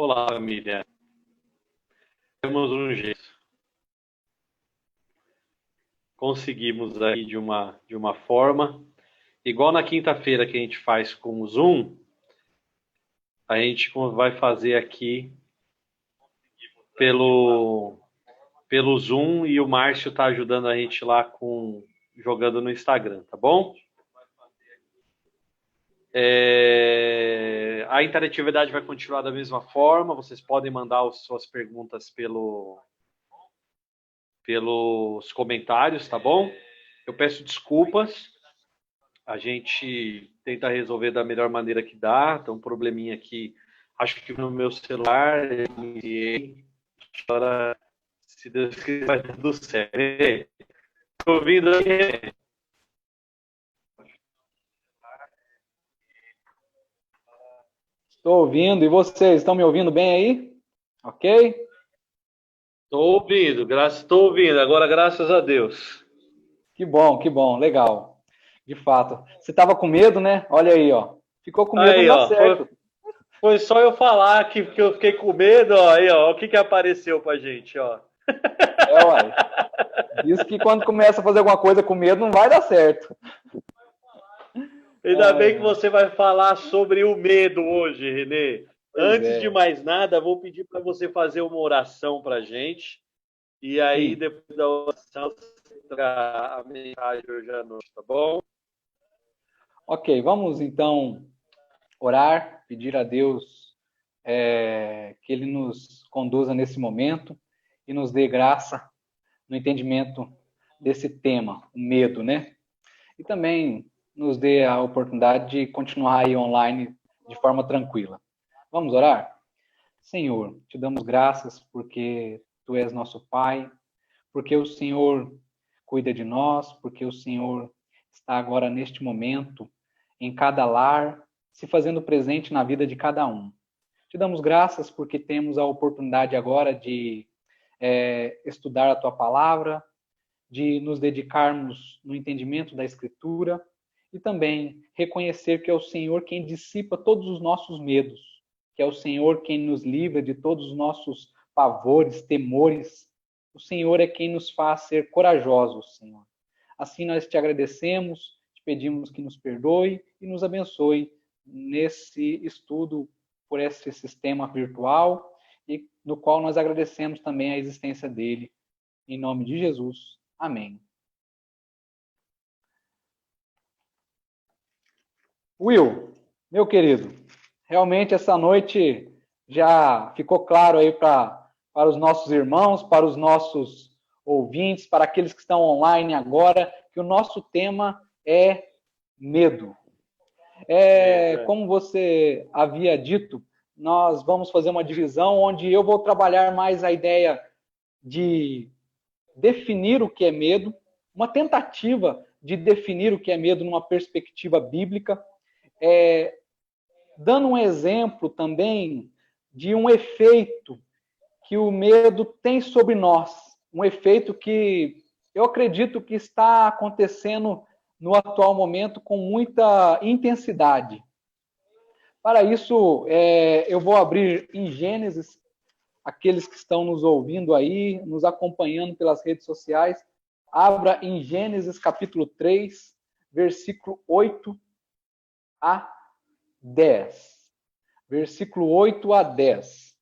Olá, família. Temos um jeito. Conseguimos aí de uma forma. Igual na quinta-feira que a gente faz com o Zoom, a gente vai fazer aqui pelo, pelo Zoom e o Márcio está ajudando a gente lá jogando no Instagram, tá bom? A interatividade vai continuar da mesma forma. Vocês podem mandar as suas perguntas pelos comentários, tá bom? Eu peço desculpas. A gente tenta resolver da melhor maneira que dá. Tem um probleminha aqui, acho que no meu celular. Agora, se Deus quiser, vai dar tudo certo. Estou ouvindo aí? Estou ouvindo. E vocês, estão me ouvindo bem aí? Ok? Estou ouvindo. Agora, graças a Deus. Que bom, legal. De fato. Você estava com medo, né? Olha aí, ó. Ficou com medo, não Aí, dá ó, certo. foi só eu falar que eu fiquei com medo, ó. Aí, ó, o que apareceu pra gente, ó. Uai. Diz que quando começa a fazer alguma coisa com medo, não vai dar certo. Ainda bem que você vai falar sobre o medo hoje, Renê. Pois Antes de é. mais nada, vou pedir para você fazer uma oração para a gente. E aí, Sim. depois da oração, você traga a mensagem hoje à noite, tá bom? Ok, vamos então orar, pedir a Deus que Ele nos conduza nesse momento e nos dê graça no entendimento desse tema, o medo, né? E também nos dê a oportunidade de continuar aí online de forma tranquila. Vamos orar? Senhor, te damos graças porque Tu és nosso Pai, porque o Senhor cuida de nós, porque o Senhor está agora neste momento em cada lar, se fazendo presente na vida de cada um. Te damos graças porque temos a oportunidade agora de estudar a Tua palavra, de nos dedicarmos no entendimento da Escritura e também reconhecer que é o Senhor quem dissipa todos os nossos medos, que é o Senhor quem nos livra de todos os nossos pavores, temores. O Senhor é quem nos faz ser corajosos, Senhor. Assim nós te agradecemos, te pedimos que nos perdoe e nos abençoe nesse estudo por esse sistema virtual e no qual nós agradecemos também a existência dele. Em nome de Jesus. Amém. Will, meu querido, realmente essa noite já ficou claro aí para os nossos irmãos, para os nossos ouvintes, para aqueles que estão online agora, que o nosso tema é medo. Como você havia dito, nós vamos fazer uma divisão onde eu vou trabalhar mais a ideia de definir o que é medo, uma tentativa de definir o que é medo numa perspectiva bíblica, dando um exemplo também de um efeito que o medo tem sobre nós, um efeito que eu acredito que está acontecendo no atual momento com muita intensidade. Para isso, eu vou abrir em Gênesis, aqueles que estão nos ouvindo aí, nos acompanhando pelas redes sociais, abra em Gênesis capítulo 3, versículo 8 a 10. Versículo 8 a 10.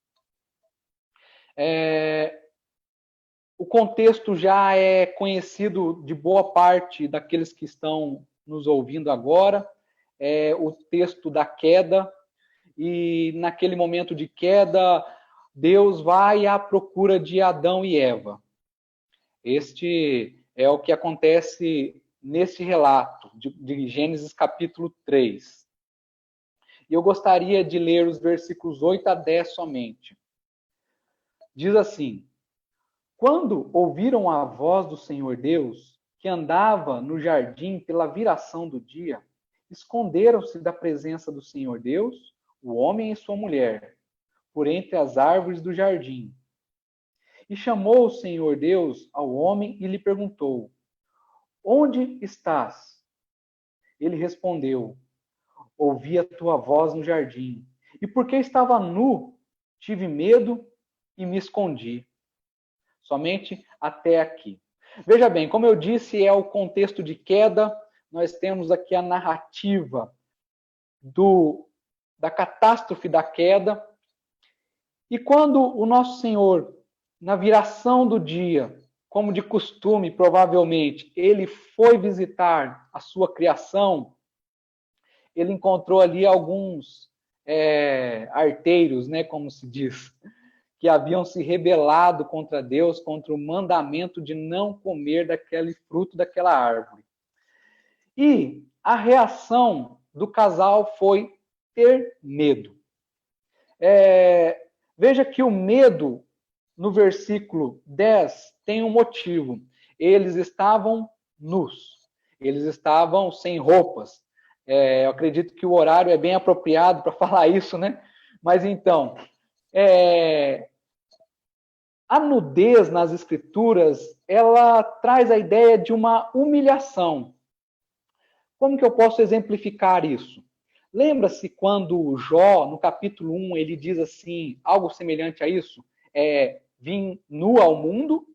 O contexto já é conhecido de boa parte daqueles que estão nos ouvindo agora. É o texto da queda, e naquele momento de queda, Deus vai à procura de Adão e Eva. Este é o que acontece nesse relato de Gênesis capítulo 3. E eu gostaria de ler os versículos 8 a 10 somente. Diz assim: Quando ouviram a voz do Senhor Deus, que andava no jardim pela viração do dia, esconderam-se da presença do Senhor Deus, o homem e sua mulher, por entre as árvores do jardim. E chamou o Senhor Deus ao homem e lhe perguntou: Onde estás? Ele respondeu: Ouvi a tua voz no jardim. E porque estava nu, tive medo e me escondi. Somente até aqui. Veja bem, como eu disse, é o contexto de queda. Nós temos aqui a narrativa da catástrofe da queda. E quando o nosso Senhor, na viração do dia, como de costume, provavelmente, ele foi visitar a sua criação, ele encontrou ali alguns arteiros, né, como se diz, que haviam se rebelado contra Deus, contra o mandamento de não comer daquele fruto daquela árvore. E a reação do casal foi ter medo. Veja que o medo, no versículo 10, tem um motivo. Eles estavam nus. Eles estavam sem roupas. Eu acredito que o horário é bem apropriado para falar isso, né? Mas então, a nudez nas Escrituras, ela traz a ideia de uma humilhação. Como que eu posso exemplificar isso? Lembra-se quando Jó, no capítulo 1, ele diz assim, algo semelhante a isso? Vim nu ao mundo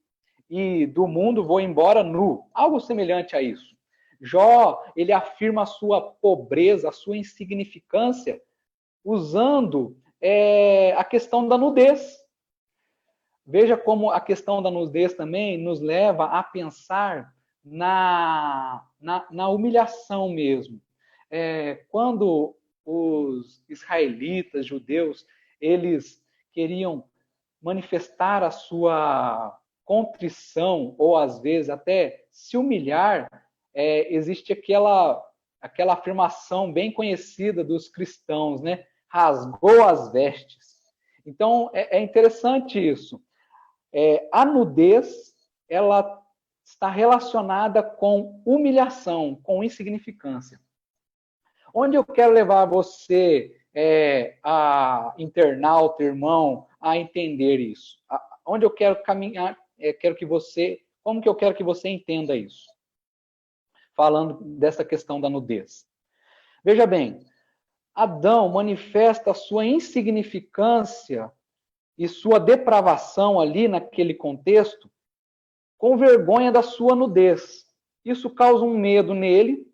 e do mundo vou embora nu. Algo semelhante a isso. Jó, ele afirma a sua pobreza, a sua insignificância, usando a questão da nudez. Veja como a questão da nudez também nos leva a pensar na humilhação mesmo. Quando os israelitas, judeus, eles queriam manifestar a sua contrição, ou às vezes até se humilhar, existe aquela afirmação bem conhecida dos cristãos, né? Rasgou as vestes. Então, é interessante isso. A nudez, ela está relacionada com humilhação, com insignificância. Onde eu quero levar você, internauta, irmão, a entender isso? Onde eu quero caminhar, como que eu quero que você entenda isso? Falando dessa questão da nudez. Veja bem, Adão manifesta a sua insignificância e sua depravação ali naquele contexto com vergonha da sua nudez. Isso causa um medo nele,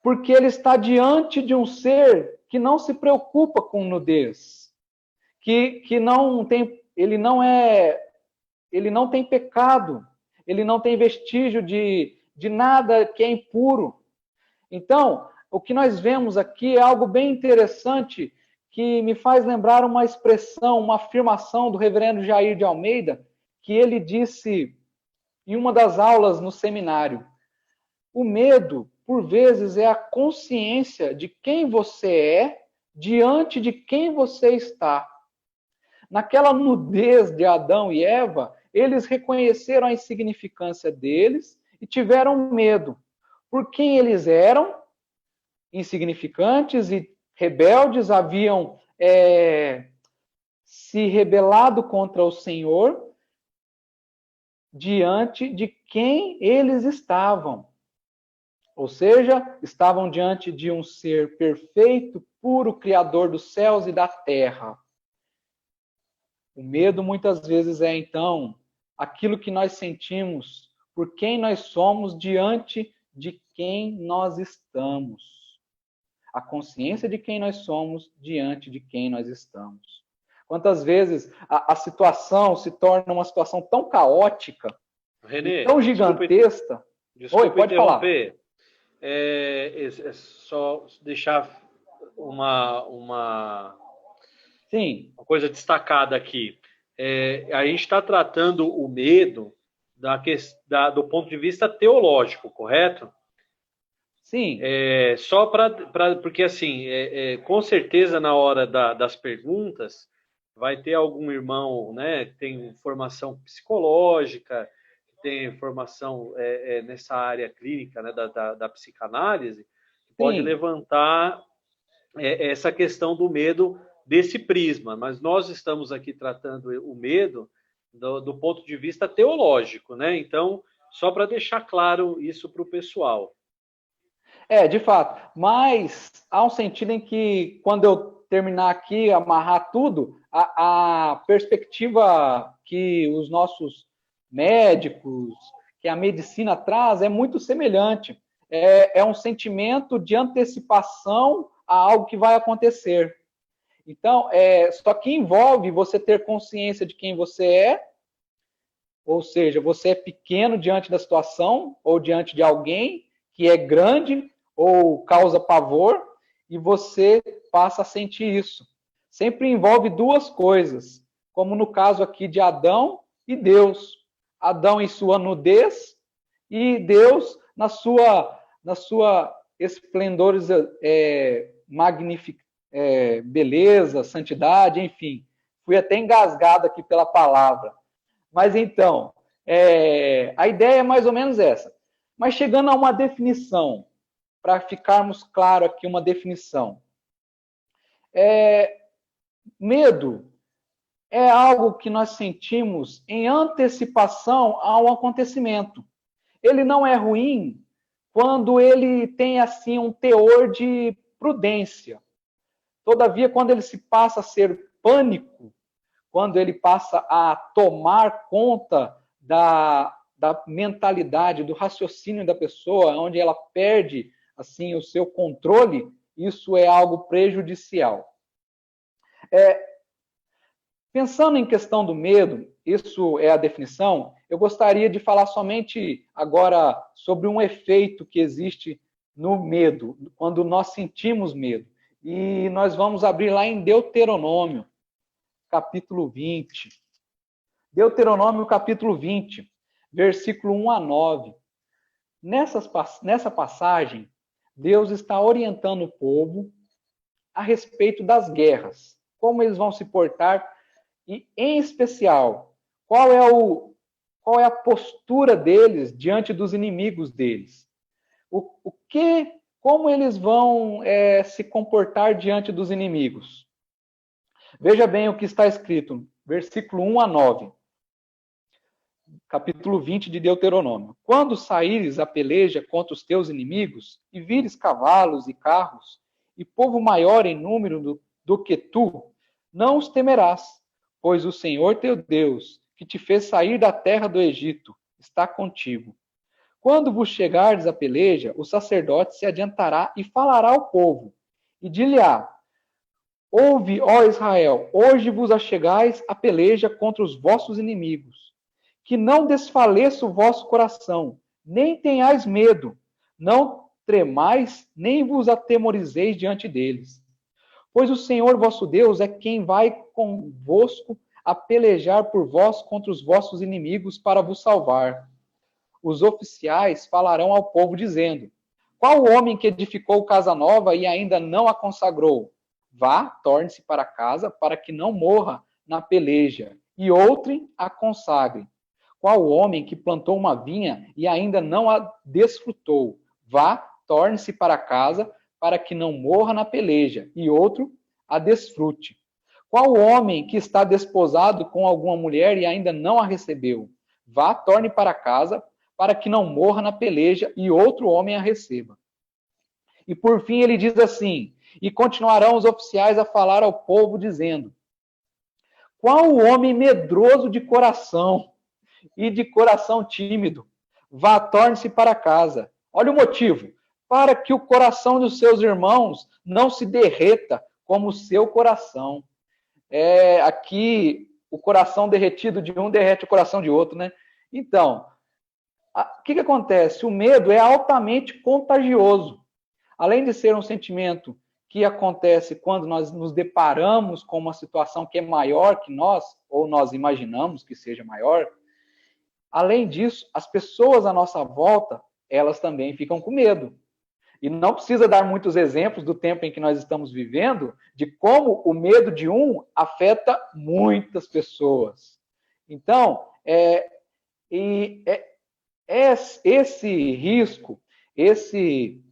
porque ele está diante de um ser que não se preocupa com nudez, que ele não tem pecado, ele não tem vestígio de nada que é impuro. Então, o que nós vemos aqui é algo bem interessante, que me faz lembrar uma expressão, uma afirmação do reverendo Jair de Almeida, que ele disse em uma das aulas no seminário. O medo, por vezes, é a consciência de quem você é diante de quem você está. Naquela nudez de Adão e Eva, eles reconheceram a insignificância deles e tiveram medo. Por quem eles eram, insignificantes e rebeldes, haviam se rebelado contra o Senhor diante de quem eles estavam. Ou seja, estavam diante de um ser perfeito, puro, criador dos céus e da terra. O medo muitas vezes é, então, aquilo que nós sentimos por quem nós somos diante de quem nós estamos. A consciência de quem nós somos diante de quem nós estamos. Quantas vezes a situação se torna uma situação tão caótica, René, tão gigantesca. Desculpa Oi, pode interromper. É só deixar Sim. uma coisa destacada aqui. A gente está tratando o medo do ponto de vista teológico, correto? Sim. Porque assim, com certeza na hora das perguntas vai ter algum irmão, né, que tem formação psicológica, que tem formação nessa área clínica, né, da psicanálise, que pode levantar essa questão do medo desse prisma. Mas nós estamos aqui tratando o medo do ponto de vista teológico, né? Então, só para deixar claro isso para o pessoal. De fato. Mas há um sentido em que, quando eu terminar aqui, amarrar tudo, a perspectiva que os nossos médicos, que a medicina traz, é muito semelhante. É um sentimento de antecipação a algo que vai acontecer. Então, só que envolve você ter consciência de quem você é, ou seja, você é pequeno diante da situação, ou diante de alguém que é grande ou causa pavor, e você passa a sentir isso. Sempre envolve duas coisas, como no caso aqui de Adão e Deus. Adão em sua nudez e Deus na sua esplendor, magnífica, beleza, santidade, enfim. Fui até engasgado aqui pela palavra. Mas então, a ideia é mais ou menos essa. Mas chegando a uma definição, para ficarmos claros aqui, uma definição. Medo é algo que nós sentimos em antecipação a um acontecimento. Ele não é ruim quando ele tem assim um teor de prudência. Todavia, quando ele se passa a ser pânico, quando ele passa a tomar conta da mentalidade, do raciocínio da pessoa, onde ela perde assim o seu controle, isso é algo prejudicial. Pensando em questão do medo, isso é a definição, eu gostaria de falar somente agora sobre um efeito que existe no medo, quando nós sentimos medo. E nós vamos abrir lá em Deuteronômio, capítulo 20. Deuteronômio, capítulo 20, versículo 1 a 9. Nessa passagem, Deus está orientando o povo a respeito das guerras, como eles vão se portar e, em especial, qual é a postura deles diante dos inimigos deles. Como eles vão se comportar diante dos inimigos. Veja bem o que está escrito, versículo 1 a 9. Capítulo 20 de Deuteronômio. Quando saíres a peleja contra os teus inimigos, e vires cavalos e carros, e povo maior em número do que tu, não os temerás, pois o Senhor teu Deus, que te fez sair da terra do Egito, está contigo. Quando vos chegardes a peleja, o sacerdote se adiantará e falará ao povo, e dir-lhe-á: ouve, ó Israel, hoje vos achegais a peleja contra os vossos inimigos. Que não desfaleça o vosso coração, nem tenhais medo, não tremais, nem vos atemorizeis diante deles. Pois o Senhor vosso Deus é quem vai convosco a pelejar por vós contra os vossos inimigos para vos salvar. Os oficiais falarão ao povo dizendo: qual o homem que edificou casa nova e ainda não a consagrou? Vá, torne-se para casa, para que não morra na peleja, e outrem a consagre. Qual homem que plantou uma vinha e ainda não a desfrutou? Vá, torne-se para casa, para que não morra na peleja, e outro a desfrute. Qual homem que está desposado com alguma mulher e ainda não a recebeu? Vá, torne para casa, para que não morra na peleja, e outro homem a receba. E por fim ele diz assim: e continuarão os oficiais a falar ao povo, dizendo: qual o homem medroso de coração e de coração tímido? Vá, torne-se para casa. Olha o motivo: para que o coração dos seus irmãos não se derreta como o seu coração. Aqui, o coração derretido de um derrete o coração de outro, né? Então, o que acontece? O medo é altamente contagioso. Além de ser um sentimento que acontece quando nós nos deparamos com uma situação que é maior que nós, ou nós imaginamos que seja maior, além disso, as pessoas à nossa volta, elas também ficam com medo. E não precisa dar muitos exemplos do tempo em que nós estamos vivendo, de como o medo de um afeta muitas pessoas. Então, esse risco, esse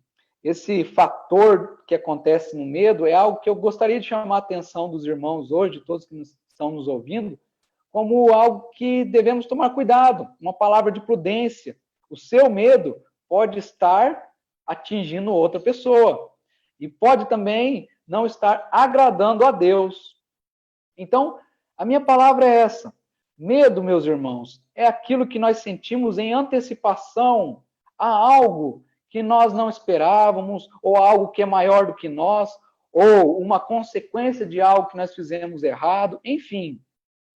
fator que acontece no medo é algo que eu gostaria de chamar a atenção dos irmãos hoje, de todos que estão nos ouvindo, como algo que devemos tomar cuidado, uma palavra de prudência. O seu medo pode estar atingindo outra pessoa. E pode também não estar agradando a Deus. Então, a minha palavra é essa. Medo, meus irmãos, é aquilo que nós sentimos em antecipação a algo que nós não esperávamos, ou algo que é maior do que nós, ou uma consequência de algo que nós fizemos errado. Enfim,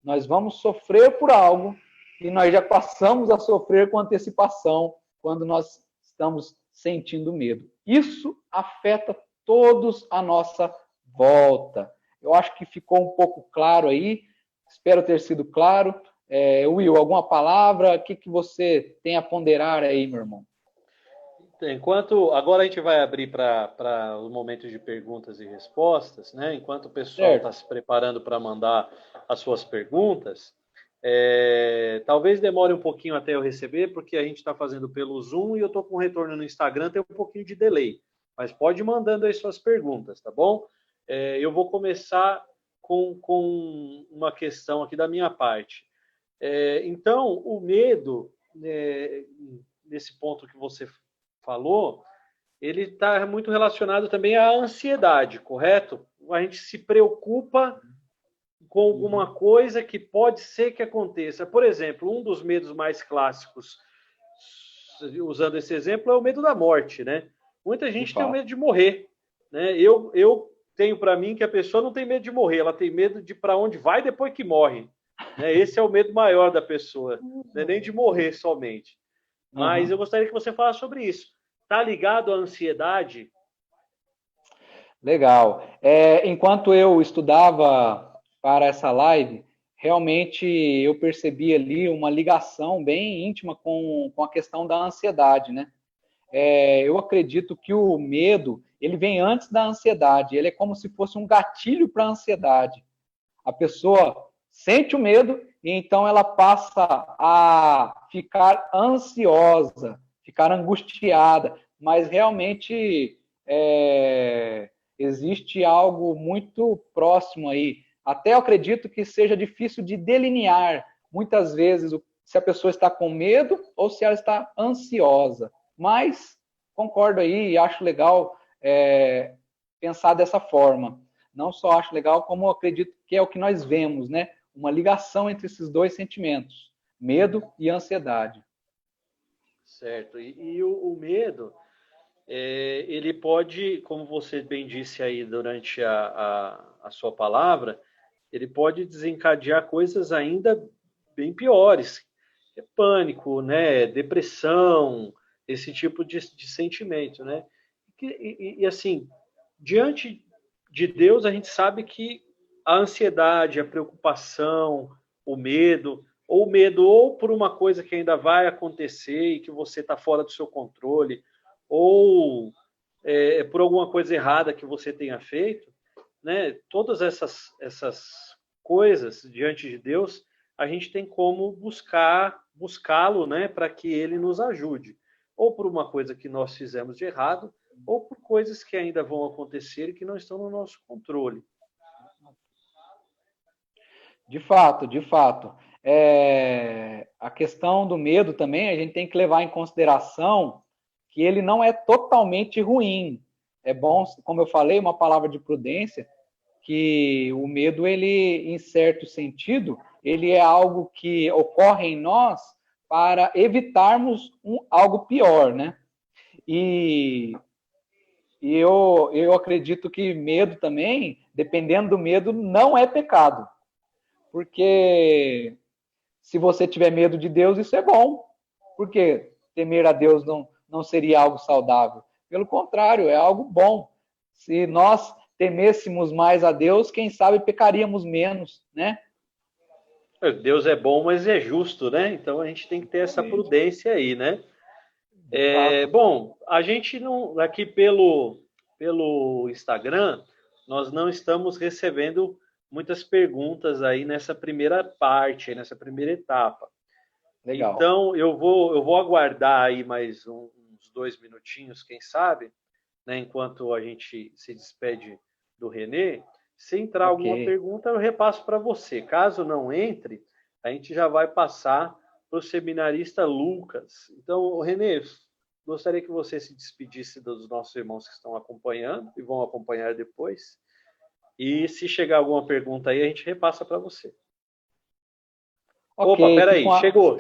nós vamos sofrer por algo e nós já passamos a sofrer com antecipação quando nós estamos sentindo medo. Isso afeta todos à nossa volta. Eu acho que ficou um pouco claro aí, espero ter sido claro. Will, alguma palavra? O que você tem a ponderar aí, meu irmão? Agora a gente vai abrir para os momentos de perguntas e respostas, né? Enquanto o pessoal está se preparando para mandar as suas perguntas, talvez demore um pouquinho até eu receber, porque a gente está fazendo pelo Zoom e eu estou com retorno no Instagram, tem um pouquinho de delay. Mas pode ir mandando aí suas perguntas, tá bom? Eu vou começar com uma questão aqui da minha parte. Então, o medo, nesse ponto que você falou, ele está muito relacionado também à ansiedade, correto? A gente se preocupa com alguma coisa que pode ser que aconteça. Por exemplo, um dos medos mais clássicos, usando esse exemplo, é o medo da morte, né? Muita gente tem o medo de morrer, né? Eu tenho para mim que a pessoa não tem medo de morrer, ela tem medo de para onde vai depois que morre. Né? Esse é o medo maior da pessoa, não é nem de morrer somente. Mas eu gostaria que você falasse sobre isso. Está ligado à ansiedade? Legal. Enquanto eu estudava para essa live, realmente eu percebi ali uma ligação bem íntima com a questão da ansiedade, né? Eu acredito que o medo, ele vem antes da ansiedade, ele é como se fosse um gatilho para a ansiedade. A pessoa sente o medo e então ela passa a ficar ansiosa, ficar angustiada, mas realmente existe algo muito próximo aí. Até eu acredito que seja difícil de delinear, muitas vezes, se a pessoa está com medo ou se ela está ansiosa. Mas concordo aí e acho legal pensar dessa forma. Não só acho legal, como acredito que é o que nós vemos, né? Uma ligação entre esses dois sentimentos, medo e ansiedade. Certo. E o medo, ele pode, como você bem disse aí durante a sua palavra, ele pode desencadear coisas ainda bem piores. Pânico, né? Depressão, esse tipo de sentimento, né? E assim, diante de Deus, a gente sabe que a ansiedade, a preocupação, o medo ou por uma coisa que ainda vai acontecer e que você está fora do seu controle, ou por alguma coisa errada que você tenha feito, né? Todas essas coisas diante de Deus, a gente tem como buscá-lo, né, para que ele nos ajude, ou por uma coisa que nós fizemos de errado, ou por coisas que ainda vão acontecer e que não estão no nosso controle. De fato, de fato. A questão do medo também, a gente tem que levar em consideração que ele não é totalmente ruim. É bom, como eu falei, uma palavra de prudência, que o medo, ele, em certo sentido, ele é algo que ocorre em nós para evitarmos algo pior, né? E eu acredito que medo também, dependendo do medo, não é pecado. Porque se você tiver medo de Deus, isso é bom. Porque temer a Deus não seria algo saudável. Pelo contrário, é algo bom. Se nós temêssemos mais a Deus, quem sabe pecaríamos menos, né? Deus é bom, mas é justo, né? Então a gente tem que ter essa prudência aí, né? Bom, a gente não, aqui pelo Instagram, nós não estamos recebendo muitas perguntas aí nessa primeira parte, nessa primeira etapa. Legal. Então eu vou aguardar aí mais uns 2 minutinhos, quem sabe, né, enquanto a gente se despede do Renê. Se entrar alguma pergunta, eu repasso para você. Caso não entre, a gente já vai passar para o seminarista Lucas. Então, Renê, gostaria que você se despedisse dos nossos irmãos que estão acompanhando e vão acompanhar depois. E se chegar alguma pergunta aí, a gente repassa para você. Ok, Opa, peraí,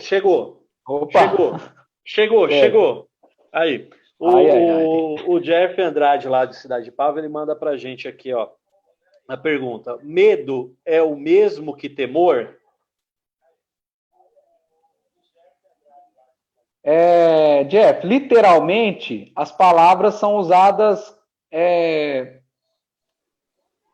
chegou. Opa! Chegou. Aí, Ai. o Jeff Andrade, lá de Cidade de Pava, ele manda pra gente aqui, ó, a pergunta: medo é o mesmo que temor? Jeff, literalmente, as palavras são usadas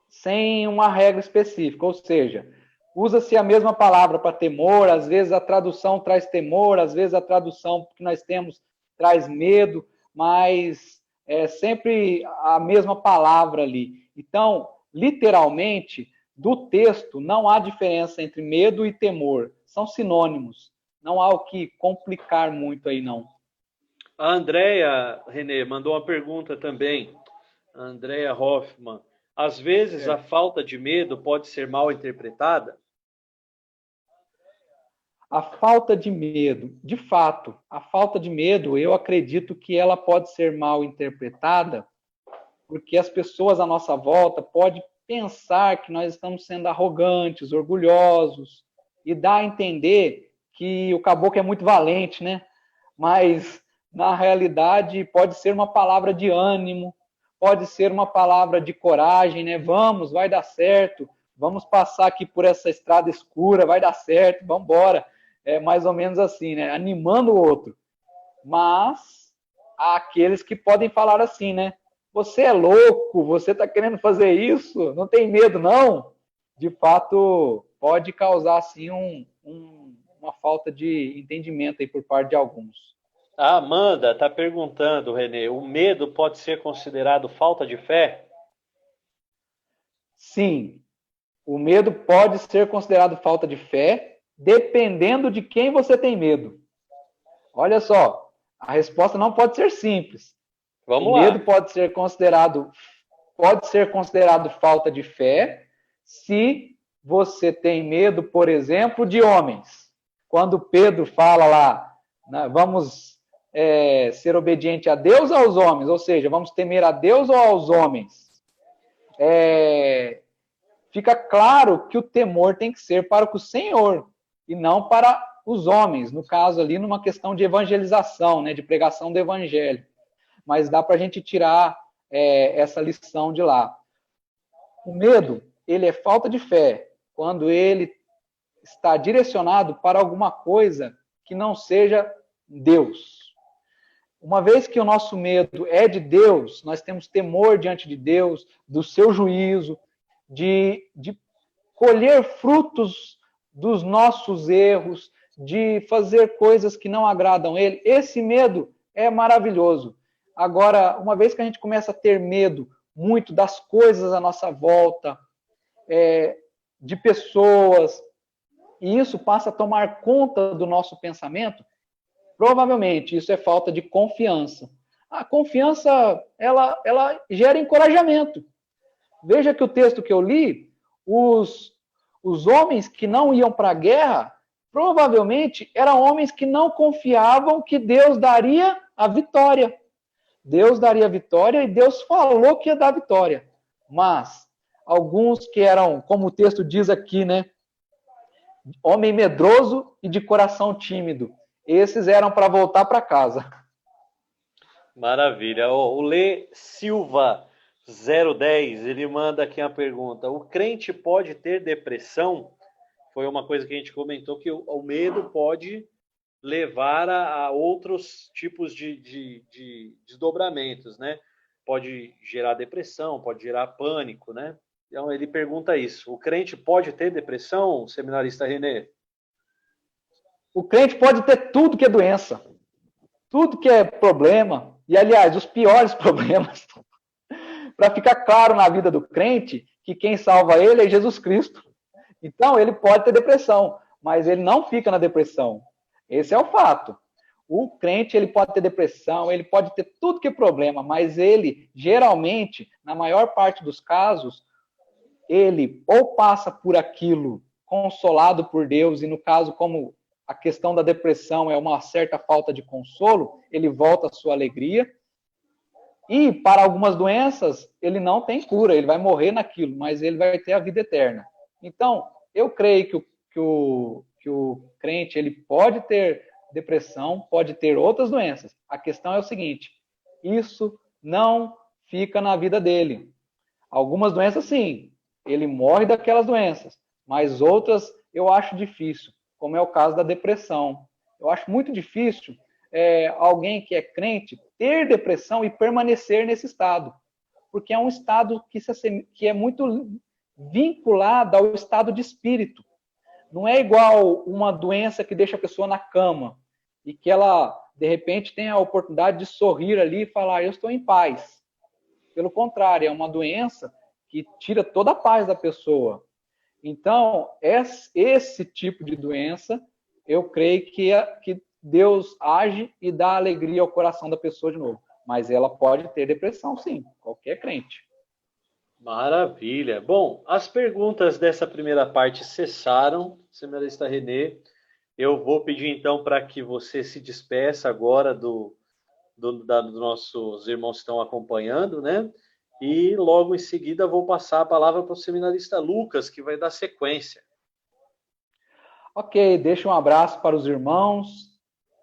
sem uma regra específica, ou seja, usa-se a mesma palavra para temor, às vezes a tradução traz temor, às vezes a tradução que nós temos traz medo, mas é sempre a mesma palavra ali. Então, literalmente, do texto, não há diferença entre medo e temor, são sinônimos. Não há o que complicar muito aí, não. A Andrea, Renê, mandou uma pergunta também. A Andrea Hoffman. Às vezes a falta de medo pode ser mal interpretada? A falta de medo, de fato, a falta de medo, eu acredito que ela pode ser mal interpretada, porque as pessoas à nossa volta podem pensar que nós estamos sendo arrogantes, orgulhosos, e dá a entender que o caboclo é muito valente, né? Mas, na realidade, pode ser uma palavra de ânimo, pode ser uma palavra de coragem, né? Vamos, vai dar certo, vamos passar aqui por essa estrada escura, vai dar certo, vamos embora. É mais ou menos assim, né? Animando o outro. Mas há aqueles que podem falar assim, né? Você é louco, você está querendo fazer isso, não tem medo, não. De fato, pode causar, assim, uma falta de entendimento aí por parte de alguns. A Amanda está perguntando, Renê, o medo pode ser considerado falta de fé? Sim, o medo pode ser considerado falta de fé, dependendo de quem você tem medo. Olha só, a resposta não pode ser simples. Vamos O medo lá. pode ser considerado falta de fé se você tem medo, por exemplo, de homens. Quando Pedro fala lá, né, vamos ser obediente a Deus ou aos homens, ou seja, vamos temer a Deus ou aos homens. Fica claro que o temor tem que ser para o Senhor e não para os homens, no caso ali, numa questão de evangelização, né, de pregação do evangelho. Mas dá para a gente tirar essa lição de lá. O medo, ele é falta de fé quando ele está direcionado para alguma coisa que não seja Deus. Uma vez que o nosso medo é de Deus, nós temos temor diante de Deus, do seu juízo, de colher frutos dos nossos erros, de fazer coisas que não agradam a Ele. Esse medo é maravilhoso. Agora, uma vez que a gente começa a ter medo muito das coisas à nossa volta, de pessoas, e isso passa a tomar conta do nosso pensamento, provavelmente isso é falta de confiança. A confiança, ela gera encorajamento. Veja que o texto que eu li, os homens que não iam para a guerra, provavelmente eram homens que não confiavam que Deus daria a vitória. Deus daria a vitória e Deus falou que ia dar a vitória. Mas alguns que eram, como o texto diz aqui, né, homem medroso e de coração tímido, esses eram para voltar para casa. Maravilha. O Lê Silva 010, ele manda aqui uma pergunta: o crente pode ter depressão? Foi uma coisa que a gente comentou, que o medo pode levar a outros tipos de desdobramentos, né? Pode gerar depressão, pode gerar pânico, né? Então ele pergunta isso: o crente pode ter depressão, seminarista Renê? O crente pode ter tudo que é doença, tudo que é problema, e aliás, os piores problemas, para ficar claro na vida do crente que quem salva ele é Jesus Cristo. Então, ele pode ter depressão, mas ele não fica na depressão. Esse é o fato. O crente, ele pode ter depressão, ele pode ter tudo que é problema, mas ele, geralmente, na maior parte dos casos, ele ou passa por aquilo consolado por Deus, e no caso, como a questão da depressão é uma certa falta de consolo, ele volta à sua alegria. E para algumas doenças, ele não tem cura, ele vai morrer naquilo, mas ele vai ter a vida eterna. Então, eu creio que o crente ele pode ter depressão, pode ter outras doenças. A questão é o seguinte: isso não fica na vida dele. Algumas doenças, sim, ele morre daquelas doenças, mas outras eu acho difícil, como é o caso da depressão. Eu acho muito difícil alguém que é crente ter depressão e permanecer nesse estado, porque é um estado que é muito vinculado ao estado de espírito. Não é igual uma doença que deixa a pessoa na cama e que ela, de repente, tem a oportunidade de sorrir ali e falar, eu estou em paz. Pelo contrário, é uma doença que tira toda a paz da pessoa. Então, esse tipo de doença, eu creio que Deus age e dá alegria ao coração da pessoa de novo. Mas ela pode ter depressão, sim, qualquer crente. Maravilha. Bom, as perguntas dessa primeira parte cessaram, seminarista Renê. Eu vou pedir então para que você se despeça agora dos nossos irmãos que estão acompanhando, né? E logo em seguida vou passar a palavra para o seminarista Lucas, que vai dar sequência. Ok, deixa um abraço para os irmãos.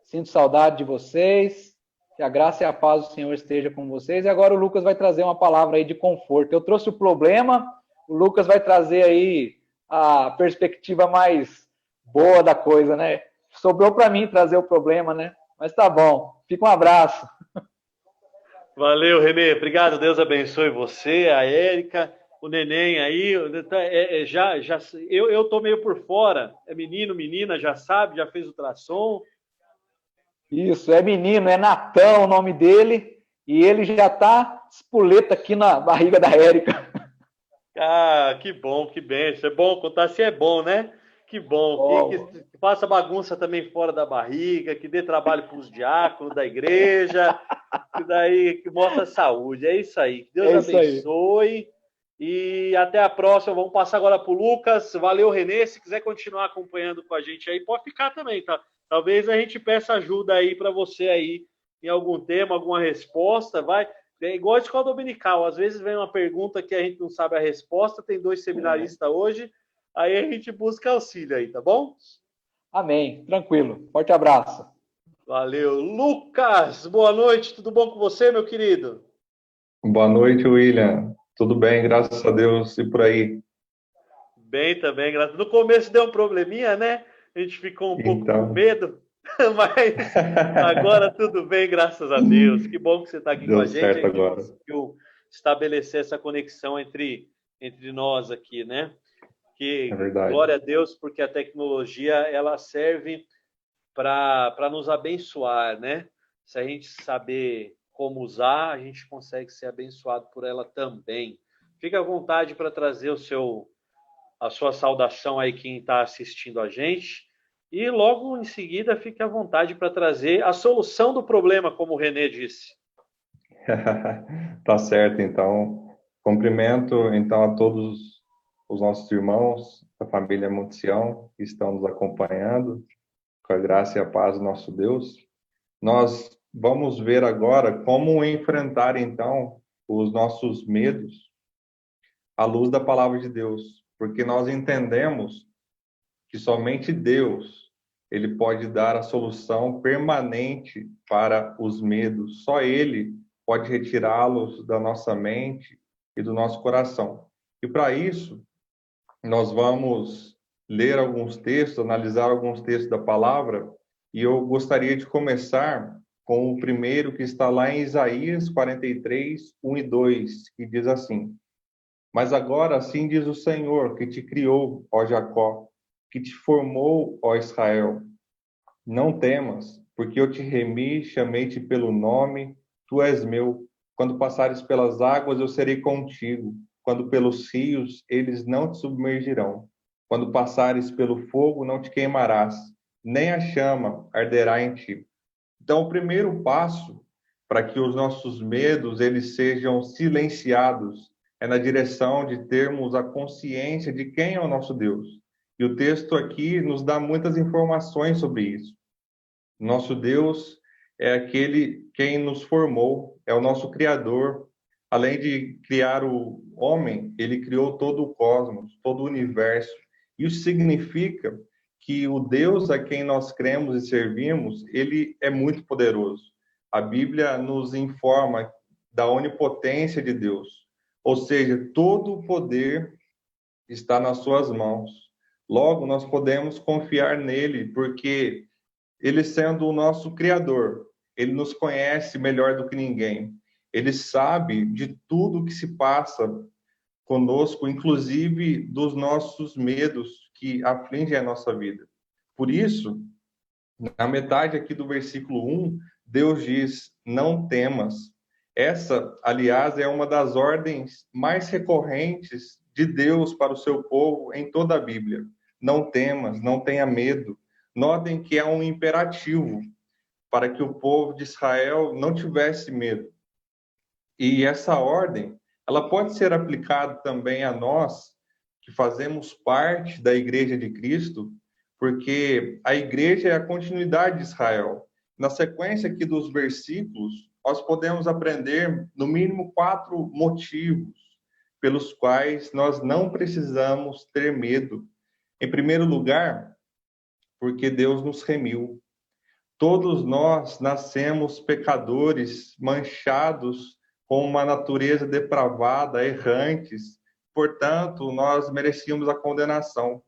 Sinto saudade de vocês. Que a graça e a paz do Senhor esteja com vocês. E agora o Lucas vai trazer uma palavra aí de conforto. Eu trouxe o problema, o Lucas vai trazer aí a perspectiva mais boa da coisa, né? Sobrou para mim trazer o problema, né? Mas tá bom. Fica um abraço. Valeu, Renê. Obrigado. Deus abençoe você, a Érica, o neném aí. Eu tô meio por fora. É menino, menina, já sabe, já fez ultrassom. Isso, é menino, é Natão o nome dele, e ele já tá espoleta aqui na barriga da Érica. Ah, que bom, que bem. Isso é bom, contar se é bom, né? Que bom. Que faça bagunça também fora da barriga, que dê trabalho para os diáconos da igreja, que daí que mostra saúde. É isso aí. Que Deus abençoe. Aí. E até a próxima. Vamos passar agora para o Lucas. Valeu, Renê. Se quiser continuar acompanhando com a gente aí, pode ficar também, tá? Talvez a gente peça ajuda aí para você aí em algum tema, alguma resposta, vai. É igual a escola dominical, às vezes vem uma pergunta que a gente não sabe a resposta, tem 2 seminaristas hoje, aí a gente busca auxílio aí, tá bom? Amém, tranquilo. Forte abraço. Valeu. Lucas, boa noite, tudo bom com você, meu querido? Boa noite, William. Tudo bem, graças a Deus, e por aí? Bem também, graças. No começo deu um probleminha, né? A gente ficou um pouco com medo, mas agora tudo bem, graças a Deus. Que bom que você está aqui Deu com a gente. certo A gente agora. conseguiu estabelecer essa conexão entre nós aqui, né? Que É verdade. glória a Deus, porque a tecnologia ela serve para nos abençoar, né? Se a gente saber como usar, a gente consegue ser abençoado por ela também. Fique à vontade para trazer a sua saudação aí quem está assistindo a gente. E logo em seguida, fique à vontade para trazer a solução do problema, como o Renê disse. Tá certo, então. Cumprimento, então, a todos os nossos irmãos da família Monte Sião que estão nos acompanhando, com a graça e a paz do nosso Deus. Nós vamos ver agora como enfrentar, então, os nossos medos à luz da palavra de Deus, porque nós entendemos que somente Deus ele pode dar a solução permanente para os medos. Só Ele pode retirá-los da nossa mente e do nosso coração. E para isso, nós vamos ler alguns textos, analisar alguns textos da palavra, e eu gostaria de começar com o primeiro que está lá em Isaías 43, 1 e 2, que diz assim: Mas agora assim diz o Senhor, que te criou, ó Jacó, que te formou, ó Israel. Não temas, porque eu te remi, chamei-te pelo nome, tu és meu. Quando passares pelas águas, eu serei contigo. Quando pelos rios, eles não te submergirão. Quando passares pelo fogo, não te queimarás, nem a chama arderá em ti. Então, o primeiro passo para que os nossos medos eles sejam silenciados é na direção de termos a consciência de quem é o nosso Deus. E o texto aqui nos dá muitas informações sobre isso. Nosso Deus é aquele quem nos formou, é o nosso Criador. Além de criar o homem, ele criou todo o cosmos, todo o universo. Isso significa que o Deus a quem nós cremos e servimos, ele é muito poderoso. A Bíblia nos informa da onipotência de Deus, ou seja, todo o poder está nas suas mãos. Logo, nós podemos confiar nele, porque ele sendo o nosso Criador, ele nos conhece melhor do que ninguém. Ele sabe de tudo que se passa conosco, inclusive dos nossos medos que afligem a nossa vida. Por isso, na metade aqui do versículo 1, Deus diz: não temas. Essa, aliás, é uma das ordens mais recorrentes de Deus para o seu povo em toda a Bíblia. Não temas, não tenha medo. Notem que é um imperativo para que o povo de Israel não tivesse medo. E essa ordem, ela pode ser aplicada também a nós, que fazemos parte da Igreja de Cristo, porque a igreja é a continuidade de Israel. Na sequência aqui dos versículos, nós podemos aprender, no mínimo, 4 motivos pelos quais nós não precisamos ter medo. Em primeiro lugar, porque Deus nos remiu. Todos nós nascemos pecadores, manchados com uma natureza depravada, errantes. Portanto, nós merecíamos a condenação.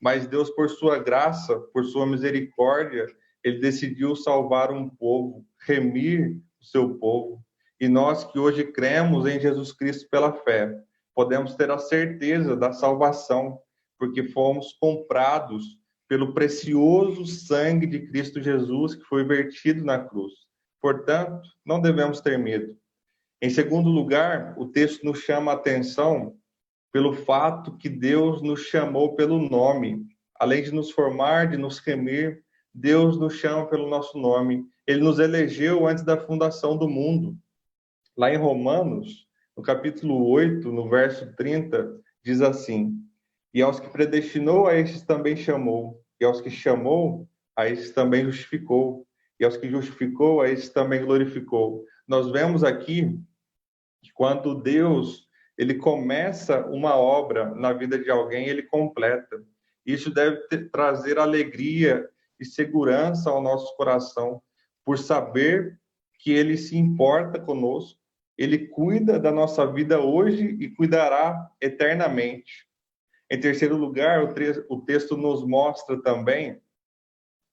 Mas Deus, por sua graça, por sua misericórdia, ele decidiu salvar um povo, remir o seu povo. E nós que hoje cremos em Jesus Cristo pela fé, podemos ter a certeza da salvação, porque fomos comprados pelo precioso sangue de Cristo Jesus que foi vertido na cruz. Portanto, não devemos ter medo. Em segundo lugar, o texto nos chama a atenção pelo fato que Deus nos chamou pelo nome. Além de nos formar, de nos remir, Deus nos chama pelo nosso nome. Ele nos elegeu antes da fundação do mundo. Lá em Romanos, no capítulo 8, no verso 30, diz assim: e aos que predestinou, a estes também chamou. E aos que chamou, a estes também justificou. E aos que justificou, a estes também glorificou. Nós vemos aqui que quando Deus ele começa uma obra na vida de alguém, ele completa. Isso deve trazer alegria e segurança ao nosso coração, por saber que ele se importa conosco, ele cuida da nossa vida hoje e cuidará eternamente. Em terceiro lugar, o texto nos mostra também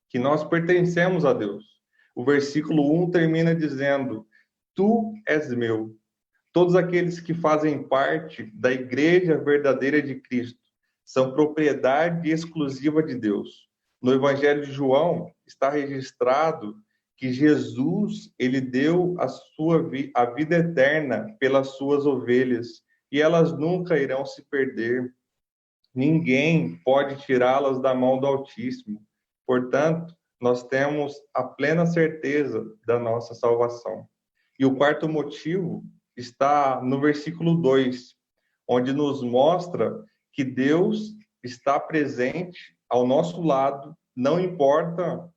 que nós pertencemos a Deus. O versículo 1 termina dizendo: tu és meu. Todos aqueles que fazem parte da igreja verdadeira de Cristo são propriedade exclusiva de Deus. No Evangelho de João está registrado que Jesus, ele deu a vida eterna pelas suas ovelhas, e elas nunca irão se perder. Ninguém pode tirá-las da mão do Altíssimo. Portanto, nós temos a plena certeza da nossa salvação. E o quarto motivo está no versículo 2, onde nos mostra que Deus está presente ao nosso lado, não importa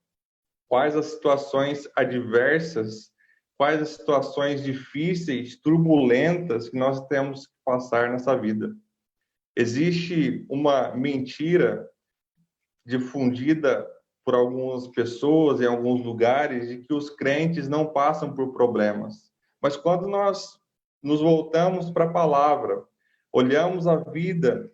quais as situações adversas, quais as situações difíceis, turbulentas que nós temos que passar nessa vida. Existe uma mentira difundida por algumas pessoas em alguns lugares de que os crentes não passam por problemas. Mas quando nós nos voltamos para a palavra, olhamos a vida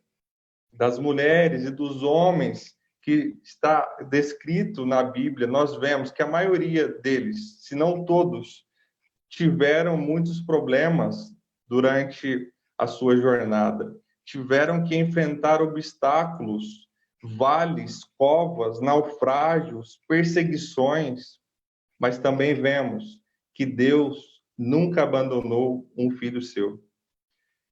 das mulheres e dos homens que está descrito na Bíblia, nós vemos que a maioria deles, se não todos, tiveram muitos problemas durante a sua jornada. Tiveram que enfrentar obstáculos, vales, covas, naufrágios, perseguições, mas também vemos que Deus nunca abandonou um filho seu.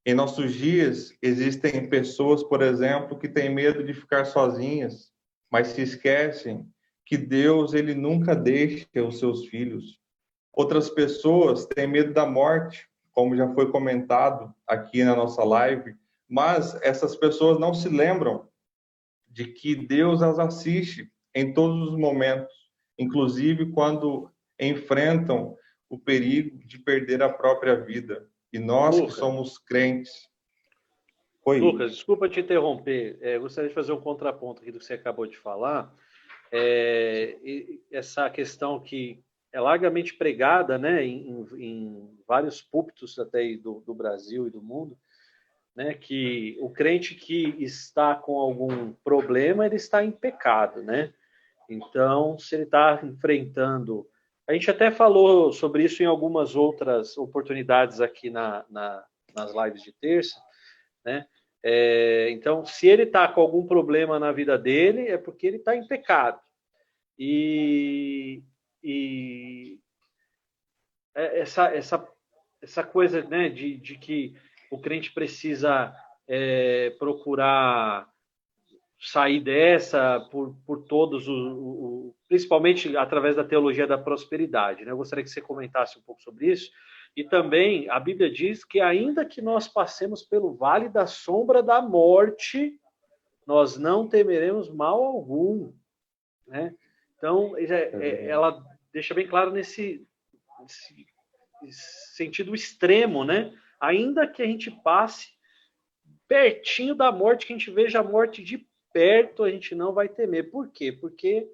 Em nossos dias, existem pessoas, por exemplo, que têm medo de ficar sozinhas, mas se esquecem que Deus, ele nunca deixa os seus filhos. Outras pessoas têm medo da morte, como já foi comentado aqui na nossa live, mas essas pessoas não se lembram de que Deus as assiste em todos os momentos, inclusive quando enfrentam o perigo de perder a própria vida. E nós que somos crentes. Oi. Lucas, desculpa te interromper. Gostaria de fazer um contraponto aqui do que você acabou de falar. Essa questão que é largamente pregada, né, em vários púlpitos até do Brasil e do mundo, né, que o crente que está com algum problema, ele está em pecado, né? Então, se ele está enfrentando... A gente até falou sobre isso em algumas outras oportunidades aqui nas lives de terça, né? Então, se ele está com algum problema na vida dele, é porque ele está em pecado. E essa coisa, né, de que o crente precisa procurar sair dessa por todos, principalmente através da teologia da prosperidade, né? Eu gostaria que você comentasse um pouco sobre isso. E também a Bíblia diz que ainda que nós passemos pelo vale da sombra da morte, nós não temeremos mal algum, né? Então, ela deixa bem claro nesse sentido extremo, né? Ainda que a gente passe pertinho da morte, que a gente veja a morte de perto, a gente não vai temer. Por quê? Porque